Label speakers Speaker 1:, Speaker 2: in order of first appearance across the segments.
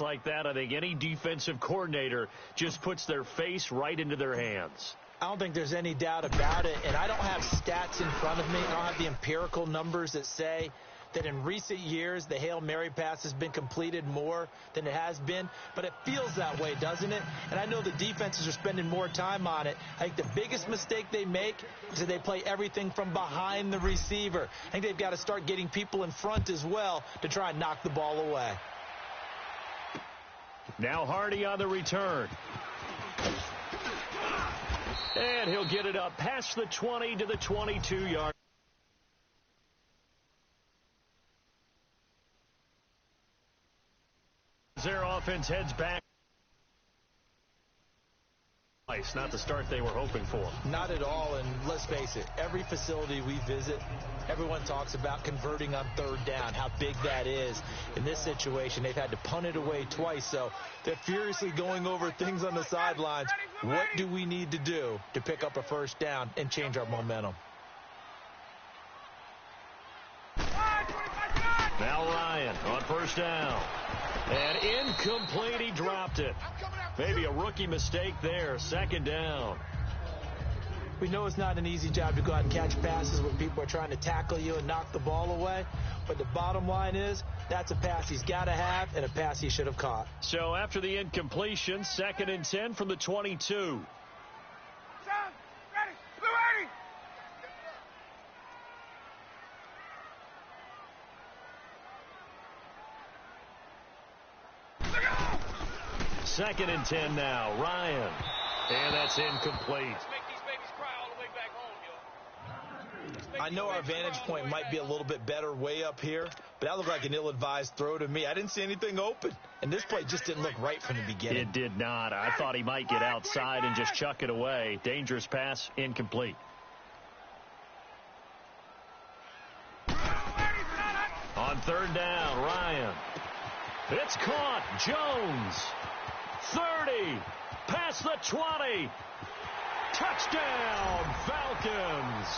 Speaker 1: like that, I think any defensive coordinator just puts their face right into their hands.
Speaker 2: I don't think there's any doubt about it, and I don't have stats in front of me. I don't have the empirical numbers that say that in recent years the Hail Mary pass has been completed more than it has been, but it feels that way, doesn't it? And I know the defenses are spending more time on it. I think the biggest mistake they make is that they play everything from behind the receiver. I think they've got to start getting people in front as well to try and knock the ball away.
Speaker 1: Now Hardy on the return. And he'll get it up past the 20 to the 22-yard. Their offense heads back. Not the start they were hoping for.
Speaker 2: Not at all, and let's face it, every facility we visit, everyone talks about converting on third down, how big that is. In this situation, they've had to punt it away twice, so they're furiously going over things on the sidelines. What do we need to do to pick up a first down and change our momentum?
Speaker 1: Now Ryan on first down. And incomplete, he dropped it. Maybe a rookie mistake there, second down.
Speaker 2: We know it's not an easy job to go out and catch passes when people are trying to tackle you and knock the ball away. But the bottom line is, that's a pass he's got to have and a pass he should have caught.
Speaker 1: So after the incompletion, 2nd and 10 from the 22. Second and 10 now. Ryan. And that's incomplete.
Speaker 2: I know our vantage point might be a little bit better way up here, but that looked like an ill-advised throw to me. I didn't see anything open, and this play just didn't look right from the beginning.
Speaker 1: It did not. I thought he might get outside and just chuck it away. Dangerous pass, incomplete. On third down, Ryan. It's caught. Jones. 30. Past the 20. Touchdown, Falcons.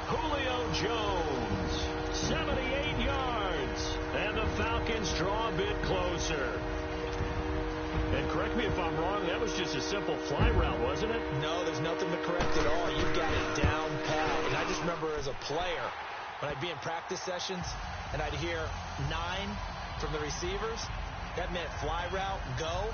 Speaker 1: Julio Jones, 78 yards, and the Falcons draw a bit closer. And correct me if I'm wrong, that was just a simple fly route, wasn't it?
Speaker 2: No, there's nothing to correct at all. You've got it down pat. And I just remember as a player, when I'd be in practice sessions, and I'd hear 9 from the receivers, that meant fly route, go,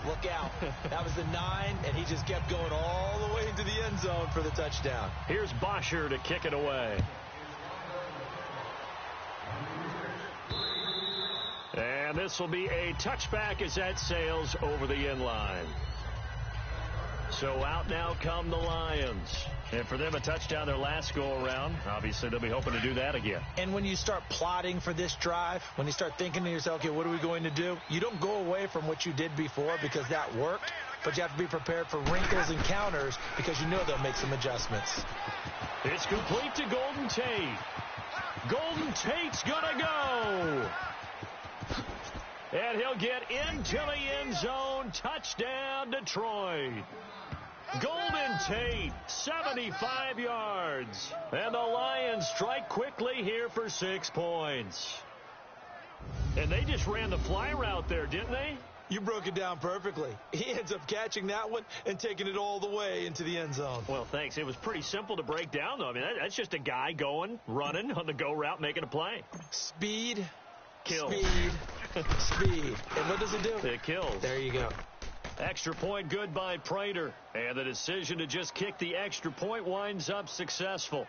Speaker 2: look out. That was the 9, and he just kept going all the way into the end zone for the touchdown.
Speaker 1: Here's Bosher to kick it away. And this will be a touchback as that sails over the end line. So out now come the Lions. And for them, a touchdown their last go-around. Obviously, they'll be hoping to do that again.
Speaker 2: And when you start plotting for this drive, when you start thinking to yourself, okay, what are we going to do? You don't go away from what you did before because that worked, but you have to be prepared for wrinkles and counters because you know they'll make some adjustments.
Speaker 1: It's complete to Golden Tate. Golden Tate's going to go. And he'll get into the end zone. Touchdown, Detroit. Golden Tate, 75 yards. And the Lions strike quickly here for 6 points. And they just ran the fly route there, didn't they?
Speaker 2: You broke it down perfectly. He ends up catching that one and taking it all the way into the end zone.
Speaker 1: Well, thanks. It was pretty simple to break down, though. I mean, that's just a guy going, running on the go route, making a play.
Speaker 2: Speed,
Speaker 1: kills.
Speaker 2: Speed, speed. And what does it do?
Speaker 1: It kills.
Speaker 2: There you go.
Speaker 1: Extra point good by Prater. And the decision to just kick the extra point winds up successful.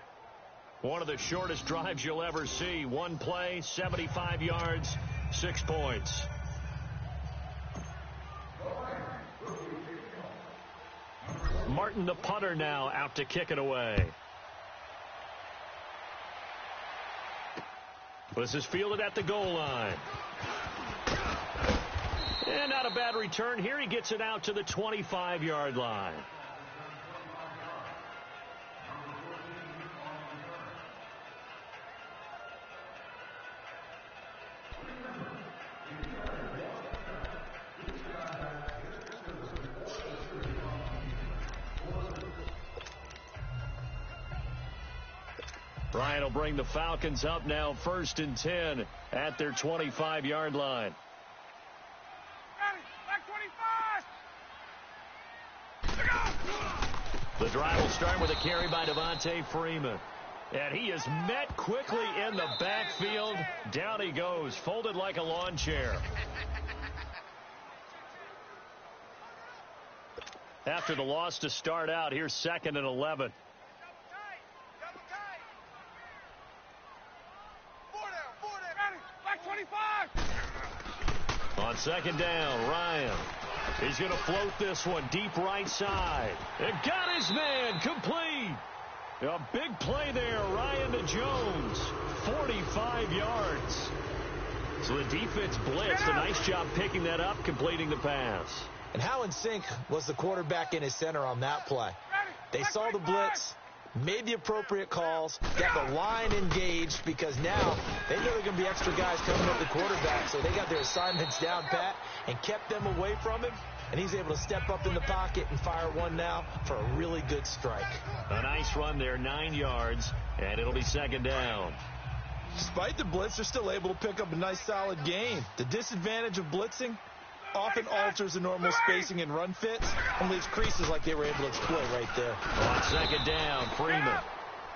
Speaker 1: One of the shortest drives you'll ever see. One play, 75 yards, 6 points. Martin, the punter, now out to kick it away. This is fielded at the goal line. And not a bad return here. He gets it out to the 25-yard line. Ryan will bring the Falcons up now 1st and 10 at their 25-yard line. The drive will start with a carry by Devontae Freeman. And he is met quickly in the backfield. Down he goes, folded like a lawn chair. After the loss to start out, here's 2nd and 11. On 2nd down, Ryan. He's going to float this one deep right side. It got his man complete. A big play there, Ryan to Jones. 45 yards. So the defense blitzed. A nice job picking that up, completing the pass.
Speaker 2: And how in sync was the quarterback in his center on that play? They saw the blitz, made the appropriate calls, got the line engaged because now they know there are going to be extra guys coming up the quarterback, so they got their assignments down pat and kept them away from him, and he's able to step up in the pocket and fire one now for a really good strike.
Speaker 1: A nice run there, 9 yards, and it'll be 2nd down.
Speaker 2: Despite the blitz, they're still able to pick up a nice solid gain. The disadvantage of blitzing often alters the normal spacing and run fits and leaves creases like they were able to exploit right there.
Speaker 1: On 2nd down, Freeman.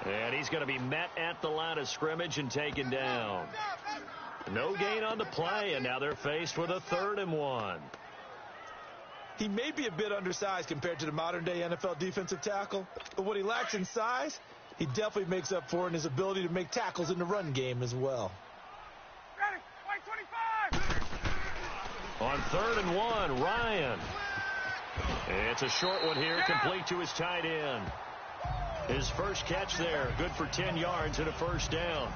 Speaker 1: And he's going to be met at the line of scrimmage and taken down. No gain on the play, and now they're faced with a 3rd and 1.
Speaker 2: He may be a bit undersized compared to the modern-day NFL defensive tackle, but what he lacks in size, he definitely makes up for in his ability to make tackles in the run game as well.
Speaker 1: On 3rd and 1, Ryan. It's a short one here, complete to his tight end. His first catch there, good for 10 yards and a 1st down.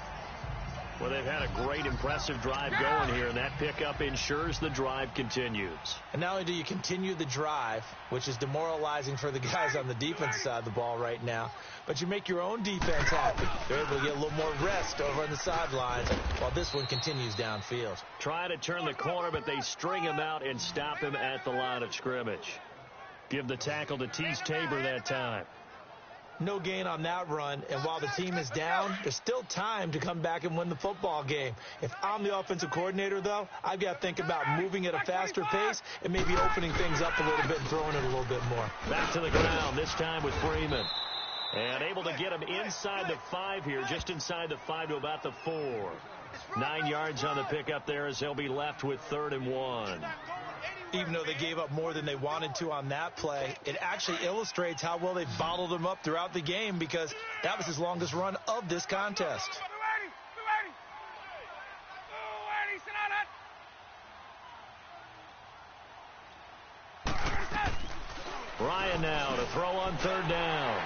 Speaker 1: Well, they've had a great, impressive drive going here, and that pickup ensures the drive continues.
Speaker 2: And not only do you continue the drive, which is demoralizing for the guys on the defense side of the ball right now, but you make your own defense happy. They're able to get a little more rest over on the sidelines while this one continues downfield.
Speaker 1: Try to turn the corner, but they string him out and stop him at the line of scrimmage. Give the tackle to Tease Tabor that time.
Speaker 2: No gain on that run, and while the team is down, there's still time to come back and win the football game. If I'm the offensive coordinator, though, I've got to think about moving at a faster pace and maybe opening things up a little bit and throwing it a little bit more.
Speaker 1: Back to the ground, this time with Freeman. And able to get him inside the 5 here, just inside the 5 to about the 4. 9 yards on the pickup there as they'll be left with 3rd and 1.
Speaker 2: Even though they gave up more than they wanted to on that play, it actually illustrates how well they bottled him up throughout the game because that was his longest run of this contest.
Speaker 1: Ryan now to throw on 3rd down.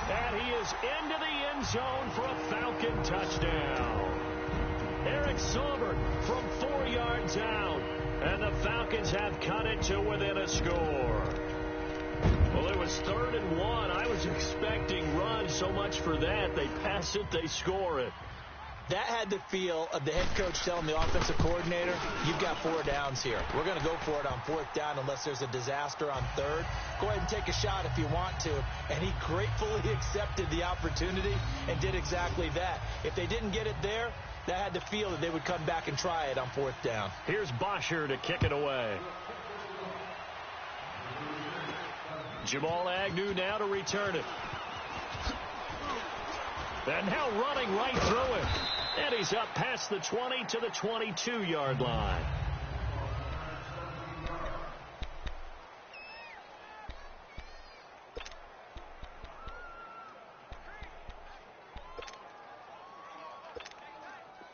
Speaker 1: And he is into the end zone for a Falcon touchdown. Eric Silver from 4 yards out. And the Falcons have cut it to within a score. Well, it was 3rd and 1. I was expecting runs, so much for that. They pass it, they score it.
Speaker 2: That had the feel of the head coach telling the offensive coordinator, you've got 4 downs here. We're going to go for it on 4th down unless there's a disaster on 3rd. Go ahead and take a shot if you want to. And he gratefully accepted the opportunity and did exactly that. If they didn't get it there, that had the feel that they would come back and try it on 4th down.
Speaker 1: Here's Bosher to kick it away. Jamal Agnew now to return it. And now running right through it. And he's up past the 20 to the 22-yard line.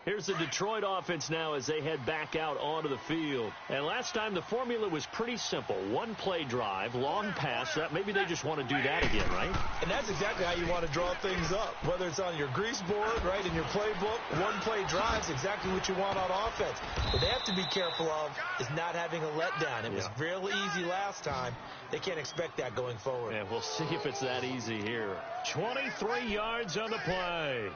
Speaker 1: Here's the Detroit offense now as they head back out onto the field. And last time the formula was pretty simple. 1-play drive, long pass. That maybe they just want to do that again, right?
Speaker 2: And that's exactly how you want to draw things up. Whether it's on your grease board, right, in your playbook, 1-play drive is exactly what you want on offense. What they have to be careful of is not having a letdown. It was real easy last time. They can't expect that going forward.
Speaker 1: And we'll see if it's that easy here. 23 yards on the play.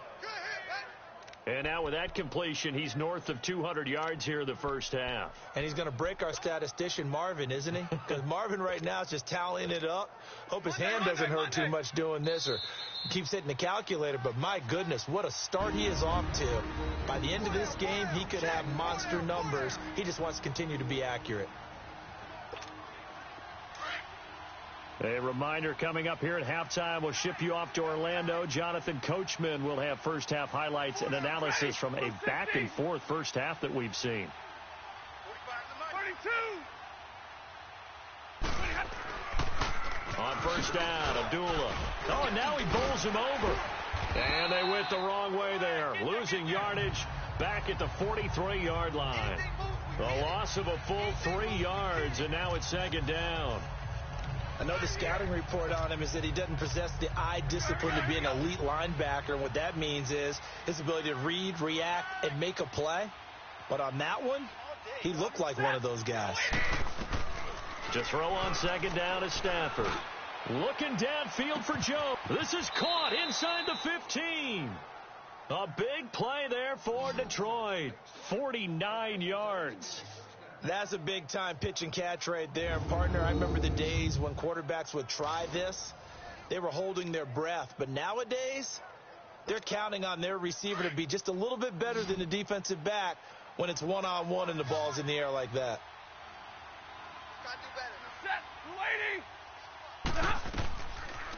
Speaker 1: And now with that completion, he's north of 200 yards here in the first half.
Speaker 2: And he's going to break our statistician, Marvin, isn't he? Because Marvin right now is just tallying it up. Hope his hand doesn't hurt too much doing this or keeps hitting the calculator. But my goodness, what a start he is off to. By the end of this game, he could have monster numbers. He just wants to continue to be accurate.
Speaker 1: A reminder coming up here at halftime. We'll ship you off to Orlando. Jonathan Coachman will have first-half highlights and analysis from a back-and-forth first half that we've seen.
Speaker 3: 32.
Speaker 1: On first down, Abdullah. Oh, and now he bowls him over. And they went the wrong way there. Losing yardage back at the 43-yard line. The loss of a full 3 yards, and now it's second down.
Speaker 2: I know the scouting report on him is that he doesn't possess the eye discipline to be an elite linebacker. And what that means is his ability to read, react, and make a play. But on that one, he looked like one of those guys.
Speaker 1: To throw on second down is Stafford. Looking downfield for Joe. This is caught inside the 15. A big play there for Detroit. 49 yards.
Speaker 2: That's a big-time pitch and catch right there. And, partner, I remember the days when quarterbacks would try this. They were holding their breath. But nowadays, they're counting on their receiver to be just a little bit better than the defensive back when it's one-on-one and the ball's in the air like that.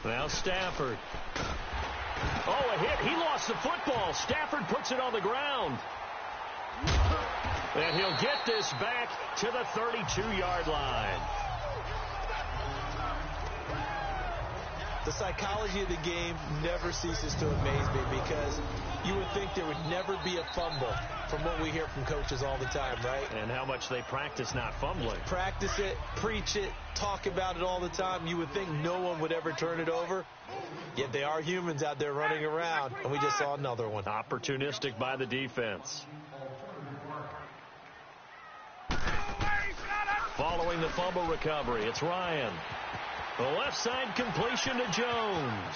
Speaker 1: Now Stafford. Oh, a hit. He lost the football. Stafford puts it on the ground. And he'll get this back to the 32-yard line.
Speaker 2: The psychology of the game never ceases to amaze me because you would think there would never be a fumble from what we hear from coaches all the time, right?
Speaker 1: And how much they practice not fumbling.
Speaker 2: Practice it, preach it, talk about it all the time. You would think no one would ever turn it over. Yet they are humans out there running around, and we just saw another one.
Speaker 1: Opportunistic by the defense. Following the fumble recovery, it's Ryan. The left side completion to Jones.